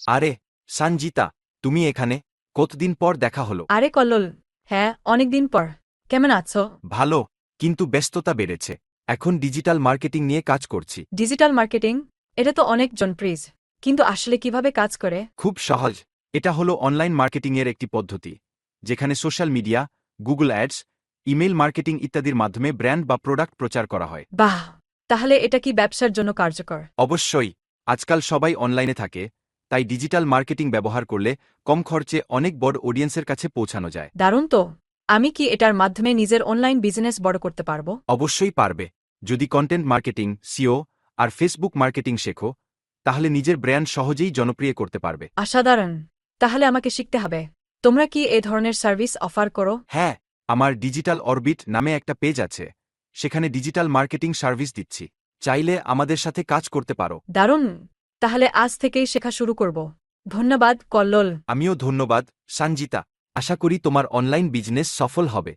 আরে সঞ্জিতা, তুমি এখানে? কতদিন পর দেখা হলো। আরে কল্লোল, হ্যাঁ অনেকদিন পর। কেমন আছো? ভালো, কিন্তু ব্যস্ততা বেড়েছে। এখন ডিজিটাল মার্কেটিং নিয়ে কাজ করছি। ডিজিটাল মার্কেটিং, এটা তো অনেক জনপ্রিয়, কিন্তু আসলে কিভাবে কাজ করে? খুব সহজ। এটা হলো অনলাইন মার্কেটিংয়ের একটি পদ্ধতি, যেখানে social media, Google ads, email marketing ইত্যাদির মাধ্যমে ব্র্যান্ড বা প্রোডাক্ট প্রচার করা হয়। বাহ, তাহলে এটা কি ব্যবসার জন্য কার্যকর? অবশ্যই। আজকাল সবাই অনলাইনে থাকে, তাই ডিজিটাল মার্কেটিং ব্যবহার করলে কম খরচে অনেক বড় অডিয়েন্সের কাছে পৌঁছানো যায়। দারুণ তো। আমি কি এটার মাধ্যমে নিজের অনলাইন বিজনেস বড় করতে পারবো? অবশ্যই পারবে। যদি কন্টেন্ট মার্কেটিং, সিও আর ফেসবুক মার্কেটিং শেখো, তাহলে নিজের ব্র্যান্ড সহজেই জনপ্রিয় করতে পারবে। অসাধারণ। তাহলে আমাকে শিখতে হবে। তোমরা কি এ ধরনের সার্ভিস অফার করো? হ্যাঁ, আমার ডিজিটাল অরবিট নামে একটা পেজ আছে। সেখানে ডিজিটাল মার্কেটিং সার্ভিস দিচ্ছি। চাইলে আমাদের সাথে কাজ করতে পারো। দারুণ। তাহলে আজ থেকেই শেখা শুরু করব। ধন্যবাদ কল্লোল। আমিও ধন্যবাদ সঞ্জিতা। আশা করি তোমার অনলাইন বিজনেস সফল হবে।